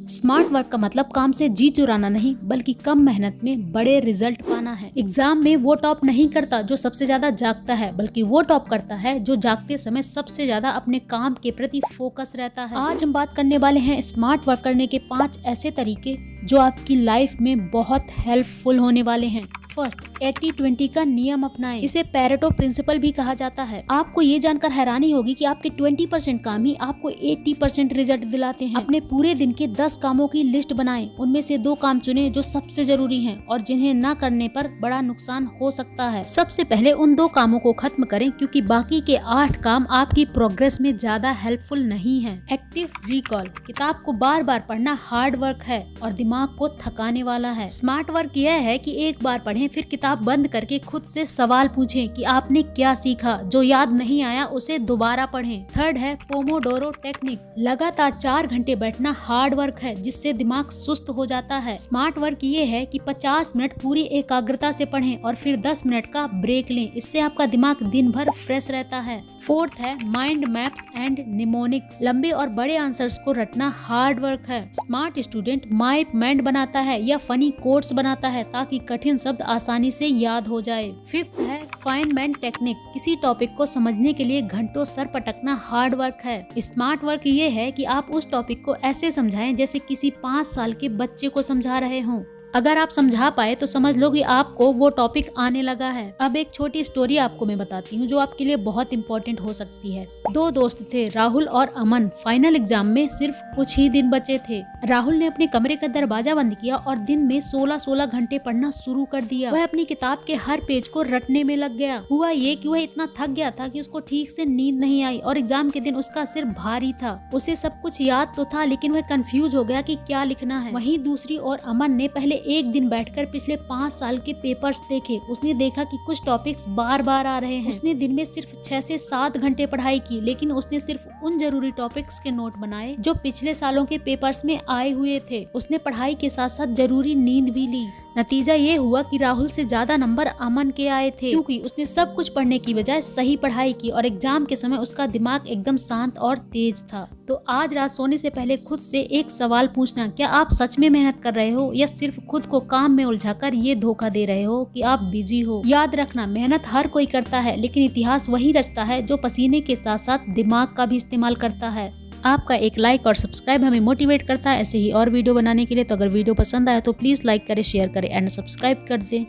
Smart work का मतलब काम से जी चुराना नहीं, बल्कि कम मेहनत में बड़े रिजल्ट पाना है। एग्जाम में वो टॉप नहीं करता जो सबसे ज्यादा जागता है, बल्कि वो टॉप करता है जो जागते समय सबसे ज्यादा अपने काम के प्रति फोकस रहता है। आज हम बात करने वाले हैं स्मार्ट वर्क करने के 5 ऐसे तरीके जो आपकी लाइफ में बहुत हेल्पफुल होने वाले हैं। फर्स्ट, 80-20 का नियम अपनाएं। इसे पैरेटो प्रिंसिपल भी कहा जाता है। आपको ये जानकर हैरानी होगी कि आपके 20% काम ही आपको 80% रिजल्ट दिलाते हैं। अपने पूरे दिन के 10 कामों की लिस्ट बनाएं। उनमें से 2 काम चुनें जो सबसे जरूरी हैं और जिन्हें न करने पर बड़ा नुकसान हो सकता है। सबसे पहले उन 2 कामों को खत्म करें, क्योंकि बाकी के 8 काम आपकी प्रोग्रेस में ज्यादा हेल्पफुल नहीं है। एक्टिव रिकॉल, किताब को बार बार पढ़ना हार्ड वर्क है और दिमाग को थकाने वाला है। स्मार्ट वर्क यह है कि एक बार पढ़ें, फिर किताब बंद करके खुद से सवाल पूछें कि आपने क्या सीखा। जो याद नहीं आया उसे दोबारा पढ़ें। थर्ड है पोमोडोरो टेक्निक। लगातार 4 घंटे बैठना हार्ड वर्क है, जिससे दिमाग सुस्त हो जाता है। स्मार्ट वर्क ये है कि 50 मिनट पूरी एकाग्रता से पढ़ें और फिर 10 मिनट का ब्रेक लें। इससे आपका दिमाग दिन भर फ्रेश रहता है। फोर्थ है माइंड मैप्स एंड निमोनिक्स। लंबे और बड़े आंसर्स को रटना हार्ड वर्क है। स्मार्ट स्टूडेंट माइंड मैप बनाता है या फनी कोट्स बनाता है ताकि कठिन शब्द आसानी से याद हो जाए। फिफ्थ है फाइनमैन टेक्निक। किसी टॉपिक को समझने के लिए घंटों सर पटकना हार्ड वर्क है। स्मार्ट वर्क ये है कि आप उस टॉपिक को ऐसे समझाएं जैसे किसी 5 साल के बच्चे को समझा रहे हों। अगर आप समझा पाए तो समझ लो कि आपको वो टॉपिक आने लगा है। अब एक छोटी स्टोरी आपको मैं बताती हूँ जो आपके लिए बहुत इम्पोर्टेंट हो सकती है। 2 दोस्त थे, राहुल और अमन। फाइनल एग्जाम में सिर्फ कुछ ही दिन बचे थे। राहुल ने अपने कमरे का दरवाजा बंद किया और दिन में 16 घंटे पढ़ना शुरू कर दिया। वह अपनी किताब के हर पेज को रटने में लग गया। हुआ ये कि वह इतना थक गया था कि उसको ठीक से नींद नहीं आई और एग्जाम के दिन उसका सिर भारी था। उसे सब कुछ याद तो था, लेकिन वह कंफ्यूज हो गया कि क्या लिखना है। वहीं दूसरी ओर अमन ने पहले एक दिन बैठकर पिछले 5 साल के पेपर्स देखे। उसने देखा कि कुछ टॉपिक्स बार बार आ रहे हैं। उसने दिन में सिर्फ 6 से 7 घंटे पढ़ाई की, लेकिन उसने सिर्फ उन जरूरी टॉपिक्स के नोट बनाए जो पिछले सालों के पेपर्स में आए हुए थे। उसने पढ़ाई के साथ साथ जरूरी नींद भी ली। नतीजा ये हुआ कि राहुल से ज्यादा नंबर अमन के आए थे, क्योंकि उसने सब कुछ पढ़ने की बजाय सही पढ़ाई की और एग्जाम के समय उसका दिमाग एकदम शांत और तेज था। तो आज रात सोने से पहले खुद से एक सवाल पूछना, क्या आप सच में मेहनत कर रहे हो या सिर्फ खुद को काम में उलझाकर ये धोखा दे रहे हो कि आप बिजी हो। याद रखना, मेहनत हर कोई करता है, लेकिन इतिहास वही रचता है जो पसीने के साथ साथ दिमाग का भी इस्तेमाल करता है। आपका एक लाइक और सब्सक्राइब हमें मोटिवेट करता है ऐसे ही और वीडियो बनाने के लिए। तो अगर वीडियो पसंद आए तो प्लीज लाइक करें, शेयर करें एंड सब्सक्राइब कर दें।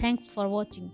Thanks for watching.